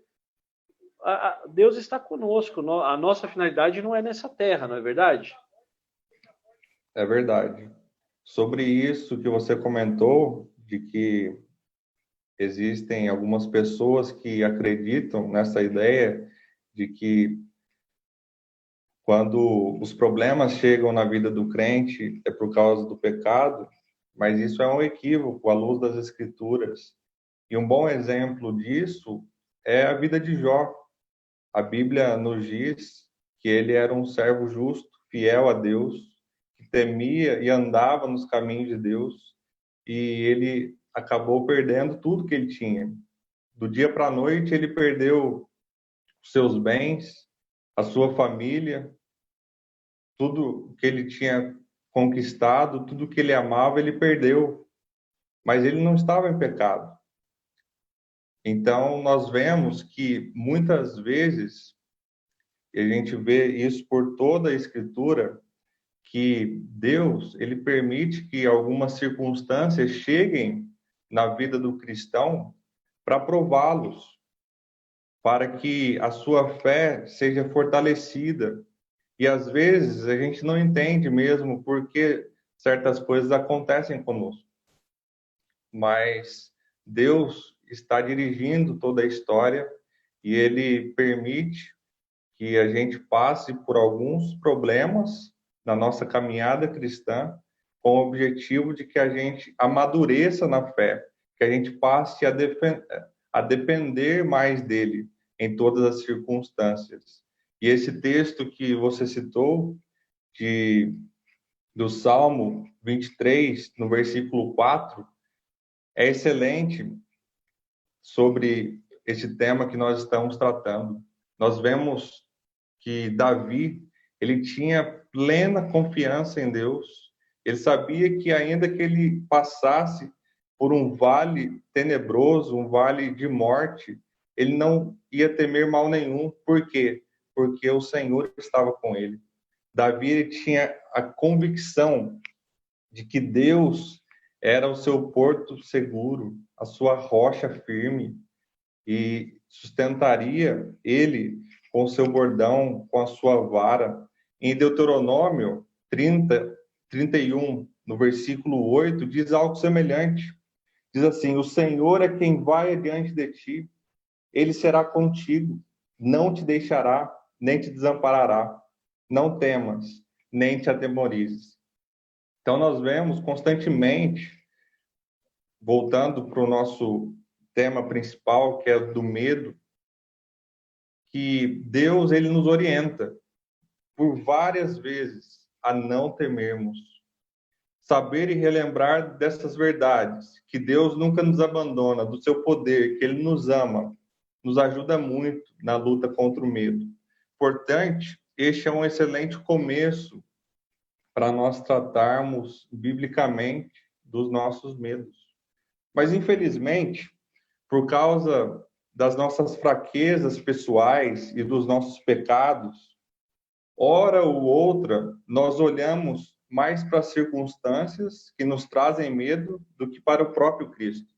Deus está conosco. A nossa finalidade não é nessa terra, não é verdade? É verdade. Sobre isso que você comentou, de que existem algumas pessoas que acreditam nessa ideia de que quando os problemas chegam na vida do crente é por causa do pecado, mas isso é um equívoco à luz das Escrituras. E um bom exemplo disso é a vida de Jó. A Bíblia nos diz que ele era um servo justo, fiel a Deus, que temia e andava nos caminhos de Deus, e ele acabou perdendo tudo que ele tinha. Do dia para a noite, ele perdeu os seus bens, a sua família, tudo que ele tinha conquistado, tudo que ele amava, ele perdeu. Mas ele não estava em pecado. Então, nós vemos que muitas vezes, e a gente vê isso por toda a Escritura, que Deus, ele permite que algumas circunstâncias cheguem na vida do cristão para prová-los, para que a sua fé seja fortalecida. E às vezes a gente não entende mesmo por que certas coisas acontecem conosco. Mas Deus está dirigindo toda a história e ele permite que a gente passe por alguns problemas na nossa caminhada cristã, com o objetivo de que a gente amadureça na fé, que a gente passe a depender mais dele em todas as circunstâncias. E esse texto que você citou, do Salmo 23, no versículo 4, é excelente sobre esse tema que nós estamos tratando. Nós vemos que Davi, ele tinha plena confiança em Deus. Ele sabia que ainda que ele passasse por um vale tenebroso, um vale de morte, ele não ia temer mal nenhum. Por quê? Porque o Senhor estava com ele. Davi, ele tinha a convicção de que Deus era o seu porto seguro, a sua rocha firme, e sustentaria ele com o seu bordão, com a sua vara. Em Deuteronômio 31, no versículo 8, diz algo semelhante. Diz assim: o Senhor é quem vai adiante de ti, ele será contigo, não te deixará, nem te desamparará. Não temas, nem te atemorizes. Então nós vemos constantemente, voltando para o nosso tema principal, que é do medo, que Deus, ele nos orienta por várias vezes a não temermos. Saber e relembrar dessas verdades, que Deus nunca nos abandona, do seu poder, que ele nos ama, nos ajuda muito na luta contra o medo. Portanto, este é um excelente começo para nós tratarmos biblicamente dos nossos medos. Mas, infelizmente, por causa das nossas fraquezas pessoais e dos nossos pecados, hora ou outra, nós olhamos mais para as circunstâncias que nos trazem medo do que para o próprio Cristo.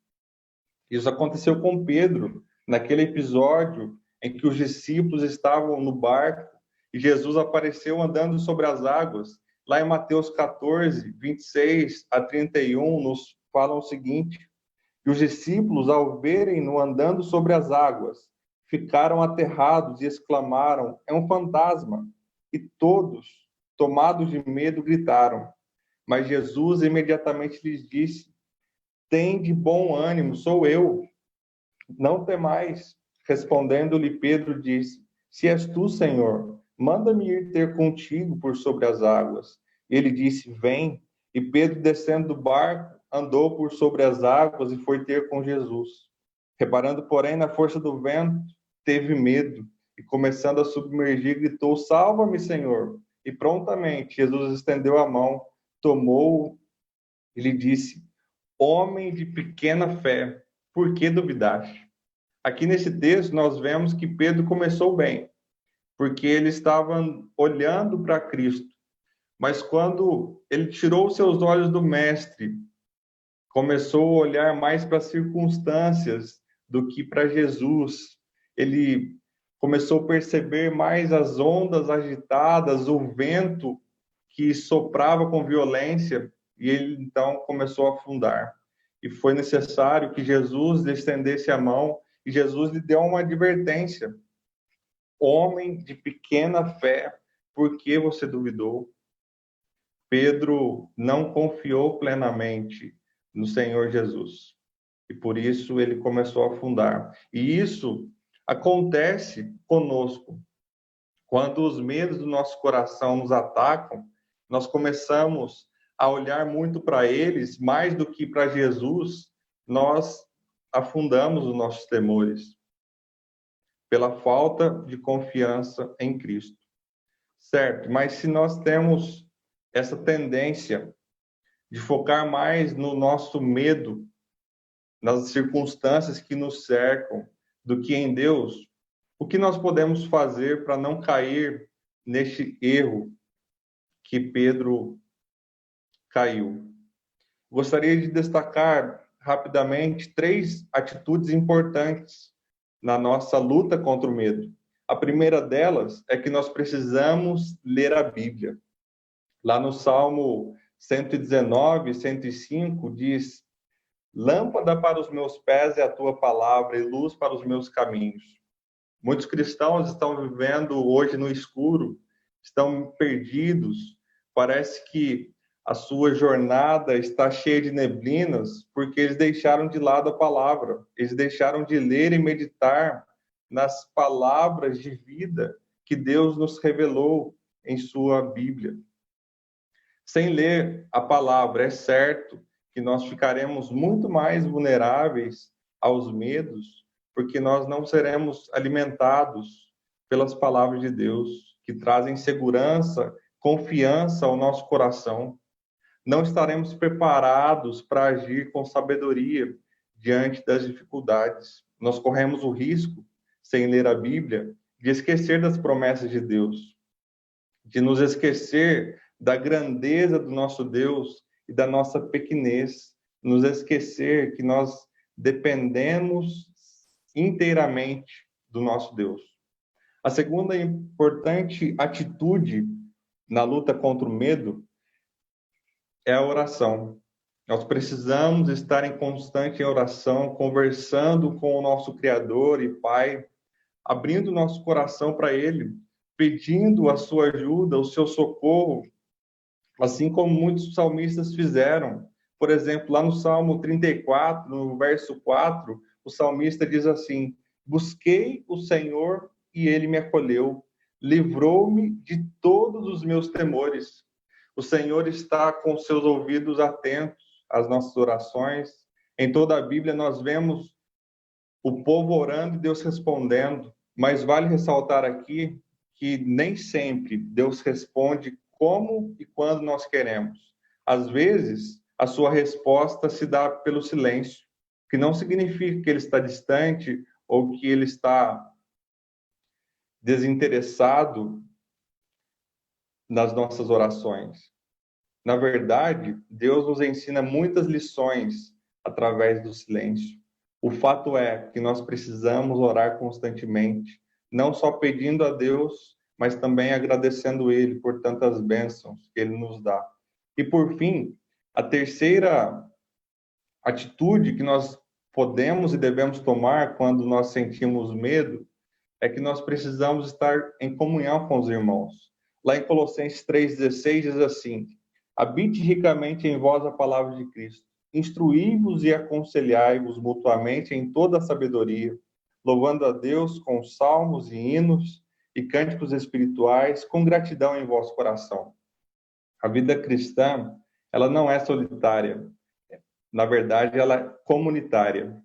Isso aconteceu com Pedro, naquele episódio em que os discípulos estavam no barco e Jesus apareceu andando sobre as águas. Lá em Mateus 14, 26 a 31, nos falam o seguinte: e os discípulos, ao verem-no andando sobre as águas, ficaram aterrados e exclamaram: é um fantasma! E todos, tomados de medo, gritaram. Mas Jesus imediatamente lhes disse: tende bom ânimo, sou eu, não temais. Respondendo-lhe Pedro disse: se és tu, Senhor, manda-me ir ter contigo por sobre as águas. Ele disse: vem. E Pedro, descendo do barco, andou por sobre as águas e foi ter com Jesus. Reparando, porém, na força do vento, teve medo e, começando a submergir, gritou: salva-me, Senhor. E prontamente Jesus estendeu a mão, tomou-o e lhe disse: homem de pequena fé, por que duvidaste? Aqui nesse texto nós vemos que Pedro começou bem, porque ele estava olhando para Cristo. Mas quando ele tirou seus olhos do mestre, começou a olhar mais para as circunstâncias do que para Jesus. Ele começou a perceber mais as ondas agitadas, o vento que soprava com violência, e ele então começou a afundar. E foi necessário que Jesus lhe estendesse a mão, e Jesus lhe deu uma advertência: homem de pequena fé, por que você duvidou? Pedro não confiou plenamente no Senhor Jesus, e por isso ele começou a afundar. E isso acontece conosco. Quando os medos do nosso coração nos atacam, nós começamos a olhar muito para eles, mais do que para Jesus, nós afundamos os nossos temores pela falta de confiança em Cristo. Certo, mas se nós temos essa tendência de focar mais no nosso medo, nas circunstâncias que nos cercam, do que em Deus, o que nós podemos fazer para não cair neste erro que Pedro caiu? Gostaria de destacar rapidamente 3 atitudes importantes na nossa luta contra o medo. A primeira delas é que nós precisamos ler a Bíblia. Lá no Salmo 119, 105, diz: lâmpada para os meus pés é a tua palavra e luz para os meus caminhos. Muitos cristãos estão vivendo hoje no escuro, estão perdidos. Parece que a sua jornada está cheia de neblinas, porque eles deixaram de lado a palavra. Eles deixaram de ler e meditar nas palavras de vida que Deus nos revelou em sua Bíblia. Sem ler a palavra, é certo que nós ficaremos muito mais vulneráveis aos medos, porque nós não seremos alimentados pelas palavras de Deus, que trazem segurança, confiança ao nosso coração. Não estaremos preparados para agir com sabedoria diante das dificuldades. Nós corremos o risco, sem ler a Bíblia, de esquecer das promessas de Deus, de nos esquecer da grandeza do nosso Deus e da nossa pequenez, nos esquecer que nós dependemos inteiramente do nosso Deus. A segunda importante atitude na luta contra o medo é a oração. Nós precisamos estar em constante oração, conversando com o nosso Criador e Pai, abrindo nosso coração para Ele, pedindo a sua ajuda, o seu socorro, assim como muitos salmistas fizeram. Por exemplo, lá no Salmo 34, no verso 4, o salmista diz assim: busquei o Senhor e Ele me acolheu, livrou-me de todos os meus temores. O Senhor está com seus ouvidos atentos às nossas orações. Em toda a Bíblia nós vemos o povo orando e Deus respondendo, mas vale ressaltar aqui que nem sempre Deus responde como e quando nós queremos. Às vezes, a sua resposta se dá pelo silêncio. que não significa que ele está distante ou que ele está desinteressado nas nossas orações. Na verdade, Deus nos ensina muitas lições através do silêncio. O fato é que nós precisamos orar constantemente, não só pedindo a Deus, mas também agradecendo Ele por tantas bênçãos que Ele nos dá. E por fim, a terceira atitude que nós podemos e devemos tomar quando nós sentimos medo é que nós precisamos estar em comunhão com os irmãos. Lá em Colossenses 3,16 diz assim: habite ricamente em vós a palavra de Cristo, instruí-vos e aconselhai-vos mutuamente em toda a sabedoria, louvando a Deus com salmos e hinos e cânticos espirituais, com gratidão em vosso coração. A vida cristã, ela não é solitária. Na verdade, ela é comunitária.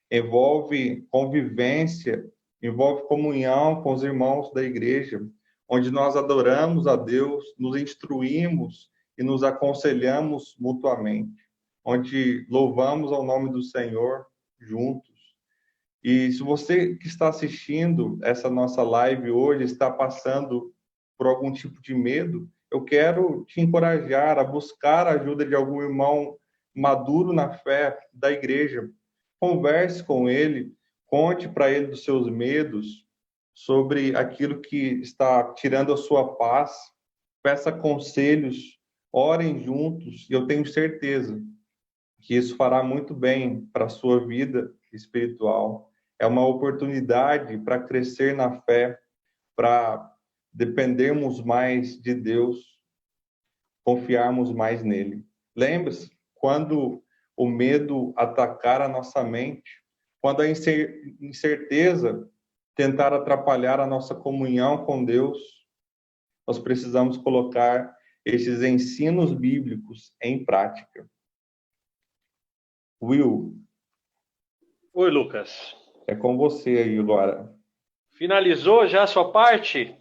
Envolve convivência, envolve comunhão com os irmãos da igreja, onde nós adoramos a Deus, nos instruímos e nos aconselhamos mutuamente, onde louvamos ao nome do Senhor juntos. E se você que está assistindo essa nossa live hoje está passando por algum tipo de medo, eu quero te encorajar a buscar a ajuda de algum irmão maduro na fé da igreja. Converse com ele, conte para ele dos seus medos, sobre aquilo que está tirando a sua paz, peça conselhos, orem juntos, e eu tenho certeza que isso fará muito bem para a sua vida espiritual. É uma oportunidade para crescer na fé, para dependermos mais de Deus, confiarmos mais nele. Lembre-se, quando o medo atacar a nossa mente, quando a incerteza tentar atrapalhar a nossa comunhão com Deus, nós precisamos colocar esses ensinos bíblicos em prática. Will. Oi, Lucas. É com você aí agora. Finalizou já a sua parte?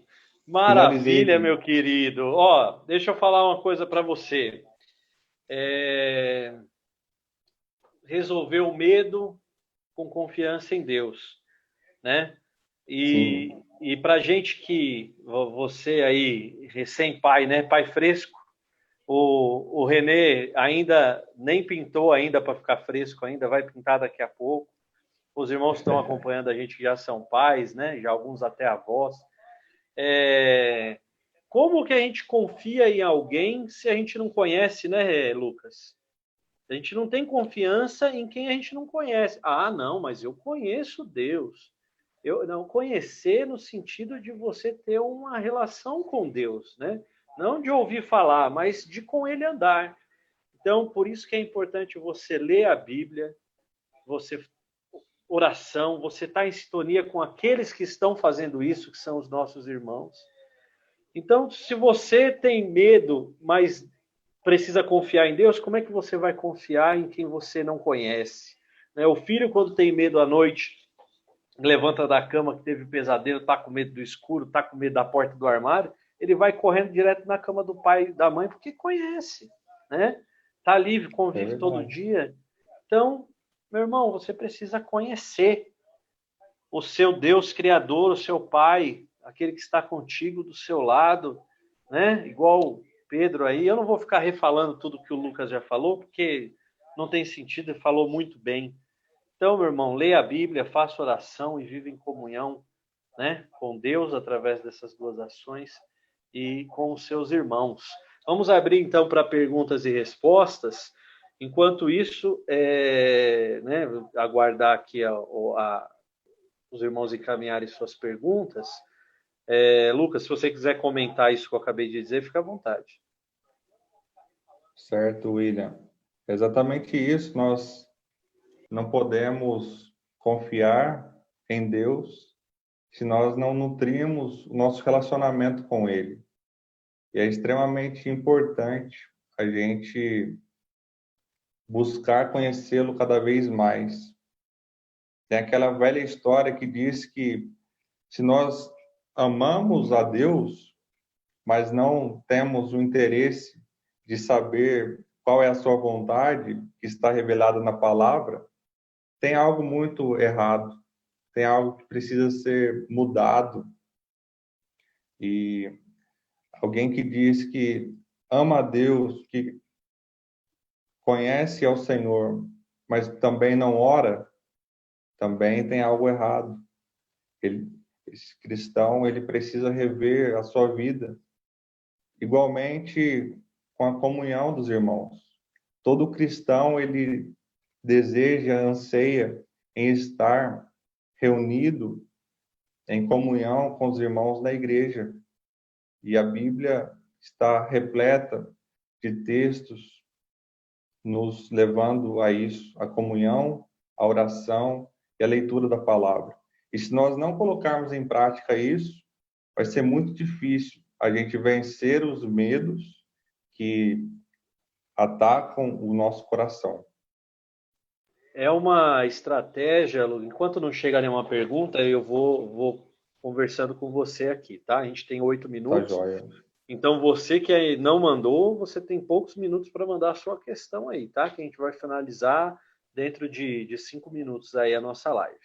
Maravilha, Finalizei. meu querido. Ó, deixa eu falar uma coisa para você. Resolver o medo com confiança em Deus, né? E para gente que, você aí, recém-pai, né? Pai fresco, o Renê ainda nem pintou ainda para ficar fresco ainda, vai pintar daqui a pouco. Os irmãos que estão acompanhando a gente que já são pais, né? Já alguns até avós. Como que a gente confia em alguém se a gente não conhece, né, Lucas? A gente não tem confiança em quem a gente não conhece. Ah, não, mas eu conheço Deus. Eu não conhecer no sentido de você ter uma relação com Deus, né? Não de ouvir falar, mas de com Ele andar. Então, por isso que é importante você ler a Bíblia, você oração, você está em sintonia com aqueles que estão fazendo isso, que são os nossos irmãos. Então, se você tem medo, mas precisa confiar em Deus, como é que você vai confiar em quem você não conhece? O filho, quando tem medo à noite, levanta da cama que teve pesadelo, está com medo do escuro, está com medo da porta do armário, ele vai correndo direto na cama do pai e da mãe, porque conhece, né? Está livre, convive todo dia. Então, meu irmão, você precisa conhecer o seu Deus criador, o seu pai, aquele que está contigo do seu lado, né? Igual Pedro aí. Eu não vou ficar refalando tudo que o Lucas já falou, porque não tem sentido, ele falou muito bem. Então, meu irmão, leia a Bíblia, faça oração e viva em comunhão, né, com Deus através dessas duas ações e com os seus irmãos. Vamos abrir então para perguntas e respostas. Enquanto isso, né, aguardar aqui os irmãos encaminharem suas perguntas. Lucas, se você quiser comentar isso que eu acabei de dizer, fica à vontade. Certo, William. Exatamente isso. Nós não podemos confiar em Deus se nós não nutrimos o nosso relacionamento com Ele. E é extremamente importante a gente buscar conhecê-lo cada vez mais. Tem aquela velha história que diz que se nós amamos a Deus, mas não temos o interesse de saber qual é a sua vontade que está revelada na palavra, tem algo muito errado, tem algo que precisa ser mudado. E alguém que diz que ama a Deus, que conhece ao Senhor, mas também não ora, também tem algo errado. Esse cristão, ele precisa rever a sua vida. Igualmente com a comunhão dos irmãos. Todo cristão, ele deseja, anseia em estar reunido em comunhão com os irmãos da igreja. E a Bíblia está repleta de textos nos levando a isso, a comunhão, a oração e a leitura da palavra. E se nós não colocarmos em prática isso, vai ser muito difícil a gente vencer os medos que atacam o nosso coração. É uma estratégia, Lu, enquanto não chega nenhuma pergunta, eu vou conversando com você aqui, tá? A gente tem 8 Tá minutos. joia? Então, você que não mandou, você tem poucos minutos para mandar a sua questão aí, tá? Que a gente vai finalizar dentro de 5 minutos aí a nossa live.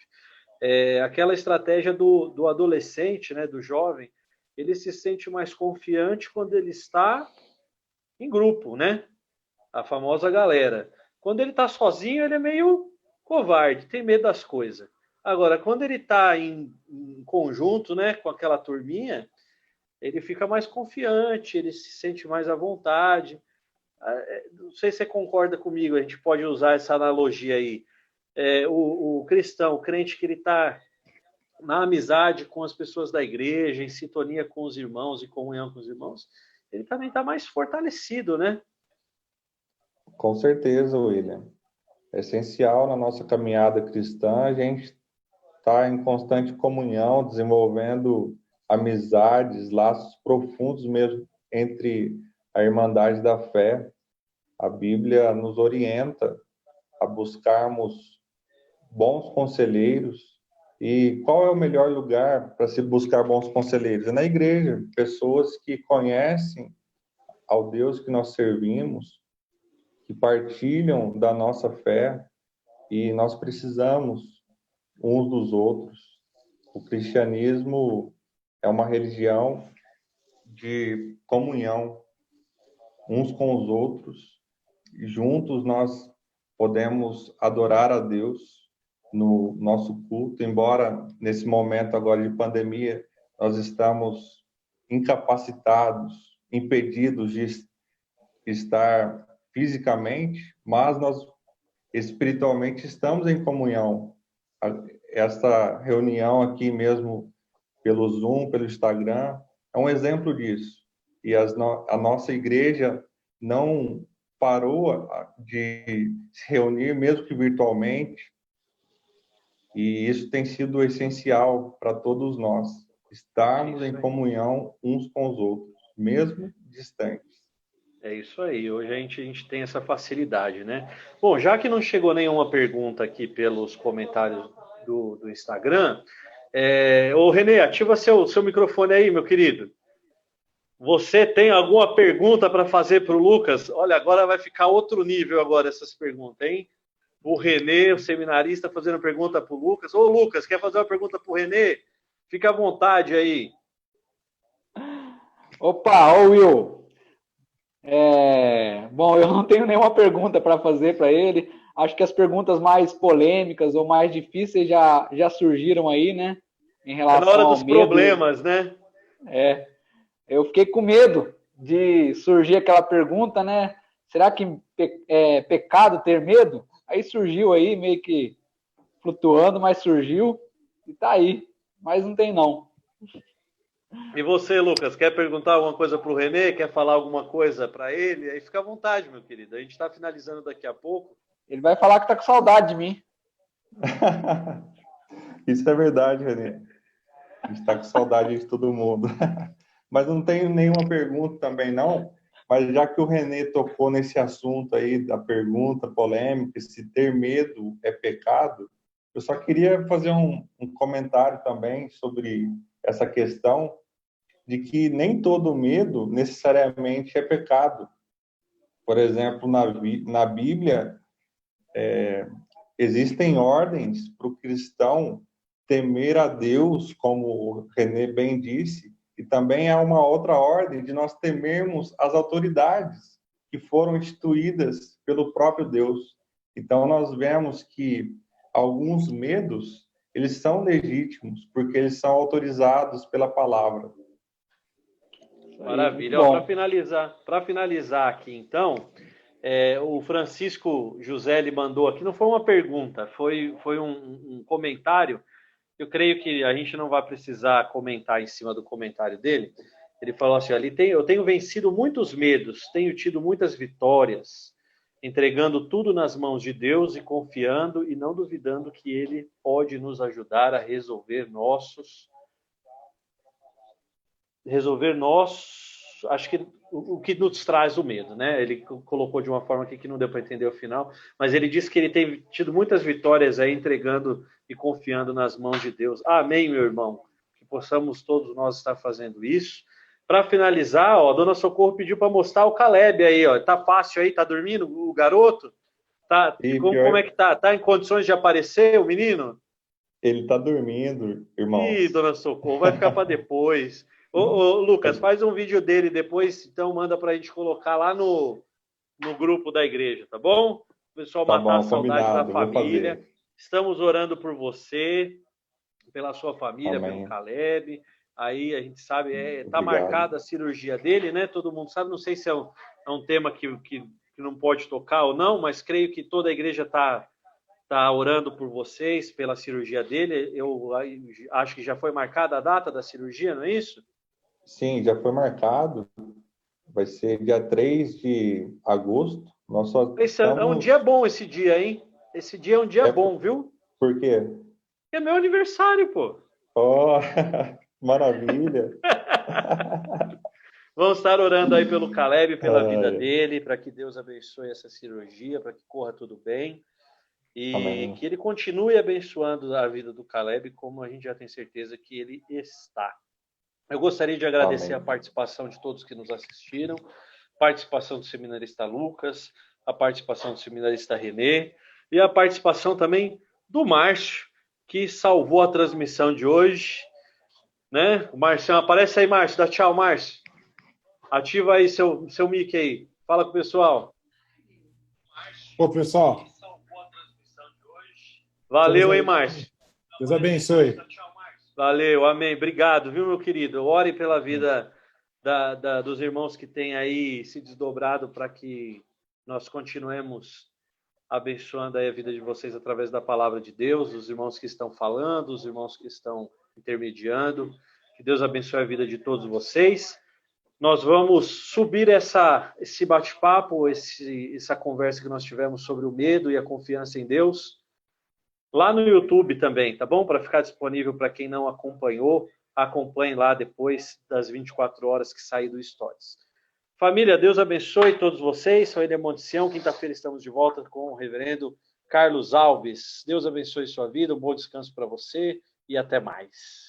Aquela estratégia do adolescente, né, do jovem, ele se sente mais confiante quando ele está em grupo, né? A famosa galera. Quando ele está sozinho, ele é meio covarde, tem medo das coisas. Agora, quando ele está em conjunto, né, com aquela turminha, ele fica mais confiante, ele se sente mais à vontade. Não sei se você concorda comigo, a gente pode usar essa analogia aí. O cristão, o crente que ele está na amizade com as pessoas da igreja, em sintonia com os irmãos e comunhão com os irmãos, ele também está mais fortalecido, né? Com certeza, William. É essencial na nossa caminhada cristã a gente estar em constante comunhão, desenvolvendo amizades, laços profundos mesmo entre a irmandade da fé. A Bíblia nos orienta a buscarmos bons conselheiros. E qual é o melhor lugar para se buscar bons conselheiros? É na igreja, pessoas que conhecem ao Deus que nós servimos, que partilham da nossa fé, e nós precisamos uns dos outros. O cristianismo é uma religião de comunhão uns com os outros, e juntos nós podemos adorar a Deus no nosso culto, embora nesse momento agora de pandemia nós estamos incapacitados, impedidos de estar fisicamente, mas nós espiritualmente estamos em comunhão. Essa reunião aqui mesmo pelo Zoom, pelo Instagram, é um exemplo disso. E a nossa igreja não parou de se reunir, mesmo que virtualmente, e isso tem sido essencial para todos nós, estarmos em comunhão uns com os outros, mesmo distantes. É isso aí, hoje a gente tem essa facilidade, né? Bom, já que não chegou nenhuma pergunta aqui pelos comentários do Instagram, ô Renê, ativa seu microfone aí, meu querido. Você tem alguma pergunta para fazer para o Lucas? Olha, agora vai ficar outro nível agora essas perguntas, hein? O Renê, o seminarista, fazendo pergunta para o Lucas. Ô Lucas, quer fazer uma pergunta para o Renê? Fica à vontade aí. Opa, ô Will. Bom, eu não tenho nenhuma pergunta para fazer para ele. Acho que as perguntas mais polêmicas ou mais difíceis já surgiram aí, né? Em relação na hora dos ao medo. Problemas, né? Eu fiquei com medo de surgir aquela pergunta, né? Será que é pecado ter medo? Aí surgiu aí, meio que flutuando, mas surgiu e tá aí. Mas não tem não. E você, Lucas, quer perguntar alguma coisa para o Renê? Quer falar alguma coisa para ele? Aí fica à vontade, meu querido. A gente está finalizando daqui a pouco. Ele vai falar que tá com saudade de mim. Isso é verdade, Renê. A gente está com saudade de todo mundo. Mas não tenho nenhuma pergunta também, não. Mas já que o Renê tocou nesse assunto aí da pergunta polêmica, se ter medo é pecado, eu só queria fazer um comentário também sobre essa questão de que nem todo medo necessariamente é pecado. Por exemplo, na Bíblia, existem ordens para o cristão temer a Deus, como o René bem disse, e também há uma outra ordem de nós temermos as autoridades que foram instituídas pelo próprio Deus. Então, nós vemos que alguns medos, eles são legítimos, porque eles são autorizados pela palavra. Maravilha. Para finalizar aqui, então, o Francisco José ele mandou aqui, não foi uma pergunta, foi um comentário. Eu creio que a gente não vai precisar comentar em cima do comentário dele. Ele falou assim, eu tenho vencido muitos medos, tenho tido muitas vitórias, entregando tudo nas mãos de Deus e confiando e não duvidando que Ele pode nos ajudar a resolver acho que o que nos traz o medo, né? Ele colocou de uma forma aqui que não deu para entender o final, mas ele disse que ele tem tido muitas vitórias aí entregando e confiando nas mãos de Deus. Amém, meu irmão. Que possamos todos nós estar fazendo isso. Para finalizar, ó, a dona Socorro pediu para mostrar o Caleb aí, ó. Tá fácil aí, tá dormindo o garoto? Tá, como é que tá? Tá em condições de aparecer o menino? Ele tá dormindo, irmão. Ih, dona Socorro, vai ficar para depois. Ô, Lucas, faz um vídeo dele depois, então manda para a gente colocar lá no grupo da igreja, tá bom? O pessoal matar a saudade da família. Estamos orando por você, pela sua família, Amém. pelo Caleb. Aí a gente sabe, tá marcada a cirurgia dele, né? Todo mundo sabe, não sei se é um tema que não pode tocar ou não, mas creio que toda a igreja está orando por vocês, pela cirurgia dele. Eu acho que já foi marcada a data da cirurgia, não é isso? Sim, já foi marcado. Vai ser dia 3 de agosto. Nós só É um dia bom esse dia, hein? Esse dia é um dia bom, viu? Por quê? É meu aniversário, pô. Oh, maravilha. Vamos estar orando aí pelo Caleb, pela vida dele, para que Deus abençoe essa cirurgia, para que corra tudo bem. E Amém. Que ele continue abençoando a vida do Caleb, como a gente já tem certeza que ele está. Eu gostaria de agradecer Amém. A participação de todos que nos assistiram, a participação do seminarista Lucas, a participação do seminarista René e a participação também do Márcio, que salvou a transmissão de hoje. Né? O Marcião, aparece aí, Márcio, dá tchau, Márcio. Ativa aí seu mic aí, fala com o pessoal. Ô, pessoal. Valeu, hein, Márcio. Deus abençoe. Valeu, amém. Obrigado, viu, meu querido? Ore pela vida dos irmãos que têm aí se desdobrado para que nós continuemos abençoando aí a vida de vocês através da palavra de Deus, os irmãos que estão falando, os irmãos que estão intermediando. Que Deus abençoe a vida de todos vocês. Nós vamos subir esse bate-papo, essa conversa que nós tivemos sobre o medo e a confiança em Deus, lá no YouTube também, tá bom? Para ficar disponível para quem não acompanhou, acompanhe lá depois das 24 horas que sair do Stories. Família, Deus abençoe todos vocês. Sou Eder Monticião. Quinta-feira estamos de volta com o reverendo Carlos Alves. Deus abençoe sua vida, um bom descanso para você e até mais.